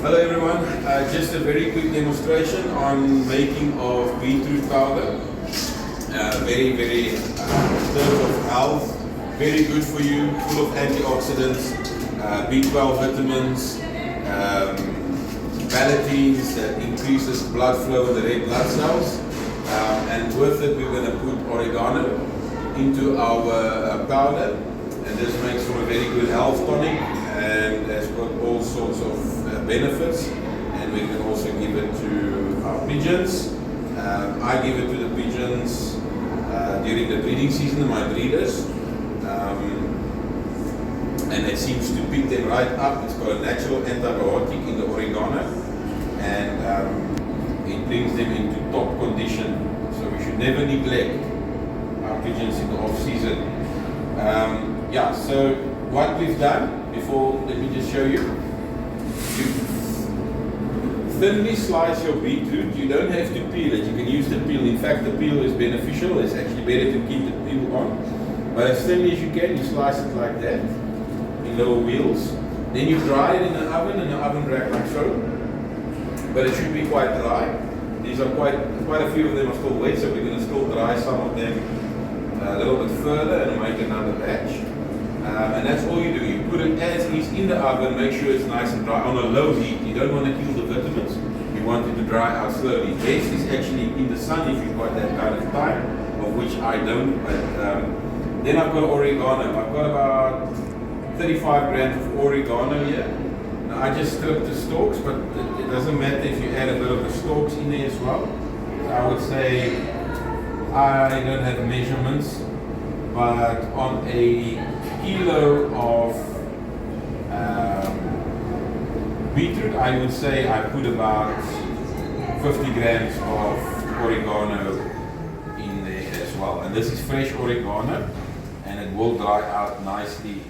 Hello everyone, just a very quick demonstration on making of beetroot powder. Very in terms of health, very good for you, full of antioxidants, B12 vitamins, ballotines that increases blood flow in the red blood cells. And with it we're going to put oregano into our powder, and this makes for a very good health tonic and has got all sorts of benefits, and we can also give it to our pigeons. I give it to the pigeons during the breeding season, my breeders, and it seems to pick them right up. It's got a natural antibiotic in the oregano, and it brings them into top condition. So we should never neglect our pigeons in the off season. Yeah, so what we've done before, let me just show you. You thinly slice your beetroot. You don't have to peel it. You can use the peel. In fact, the peel is beneficial. It's actually better to keep the peel on. But as thinly as you can, you slice it like that in little wheels. Then you dry it in the oven rack like so. But it should be quite dry. These are quite a few of them are still wet, so we're going to still dry some of them a little bit further and make another batch. And that's all you do. You put it as is in the oven, make sure it's nice and dry on a low heat. You don't want to kill the vitamins. You want it to dry out slowly. Best is actually in the sun if you've got that kind of time, of which I don't. But then I've got oregano. I've got about 35 grams of oregano here. Now I just stripped the stalks, but it doesn't matter if you add a bit of the stalks in there as well. So I would say, I don't have measurements, but on a kilo of beetroot, I would say I put about 50 grams of oregano in there as well. And this is fresh oregano, and it will dry out nicely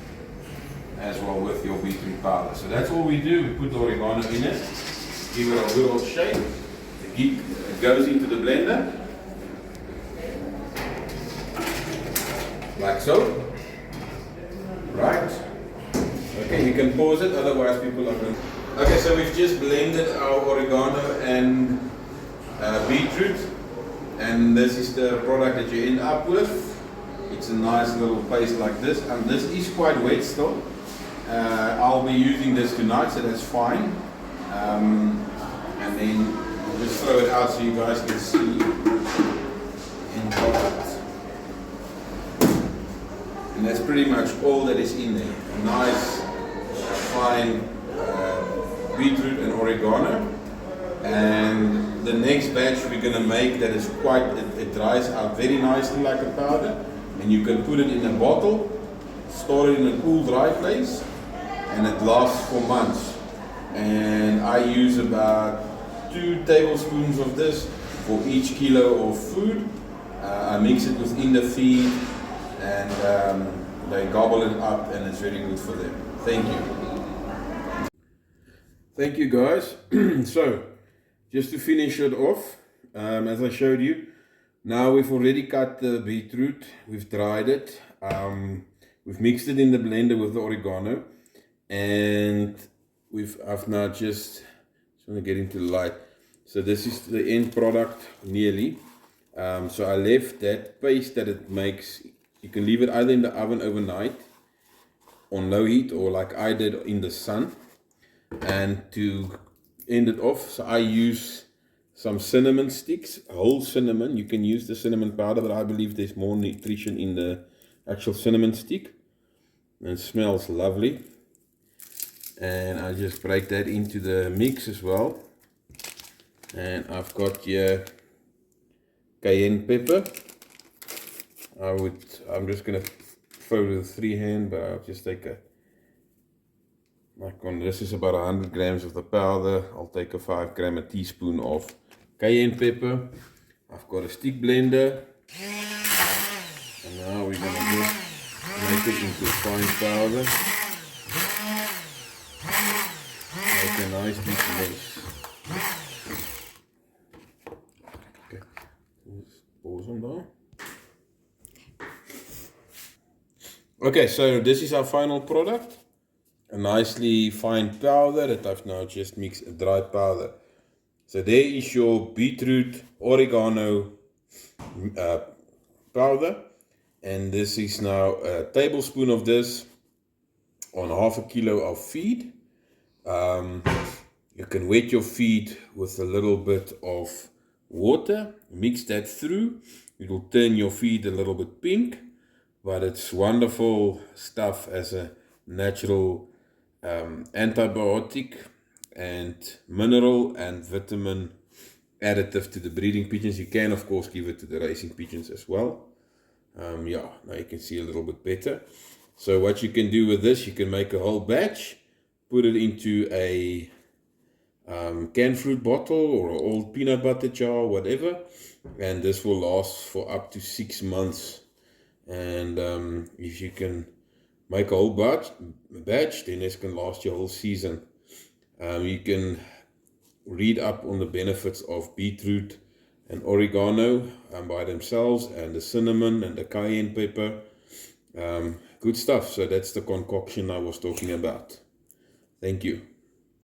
as well with your beetroot powder. So that's all we do. We put the oregano in it, give it a good old shake. It goes into the blender, like so. Right. Okay, you can pause it, otherwise people are going to... Okay, so we've just blended our oregano and beetroot, and this is the product that you end up with. It's a nice little paste like this, and this is quite wet still. I'll be using this tonight, so that's fine. And then I'll just throw it out so you guys can see in product. And that's pretty much all that is in there. A nice, fine beetroot and oregano. And the next batch we're going to make that is quite, it dries out very nicely like a powder. And you can put it in a bottle, store it in a cool, dry place, and it lasts for months. And I use about 2 tablespoons of this for each kilo of food. I mix it within the feed, and they gobble it up, and it's very good for them. Thank you. Thank you guys. So, just to finish it off, as I showed you, now we've already cut the beetroot, we've dried it, we've mixed it in the blender with the oregano, and I've now just want to get into the light. So this is the end product nearly. So I left that paste that it makes. You can leave it either in the oven overnight on low heat, or like I did in the sun. And to end it off, so I use some cinnamon sticks, whole cinnamon. You can use the cinnamon powder, but I believe there's more nutrition in the actual cinnamon stick. And it smells lovely. And I just break that into the mix as well. And I've got here cayenne pepper. I'm just gonna throw it with a 3-hand, but I'll just take this is about 100 grams of the powder. I'll take a 5-gram, a teaspoon of cayenne pepper. I've got a stick blender, and now we're gonna just make it into a fine powder. Make a nice deep mix. Okay, just pause on there. Okay, so this is our final product. a nicely fine powder that I've now just mixed a dry powder. So there is your beetroot oregano powder, and this is now a tablespoon of this on half a kilo of feed. You can wet your feed with a little bit of water, mix that through. It will turn your feed a little bit pink, but it's wonderful stuff as a natural antibiotic and mineral and vitamin additive to the breeding pigeons. You can of course give it to the racing pigeons as well. Yeah, now you can see a little bit better. So what you can do with this, you can make a whole batch, put it into a canned fruit bottle or an old peanut butter jar, whatever, and this will last for up to 6 months. And if you can make a whole batch, then this can last your whole season. You can read up on the benefits of beetroot and oregano by themselves, and the cinnamon and the cayenne pepper. Good stuff. So that's the concoction I was talking about. Thank you.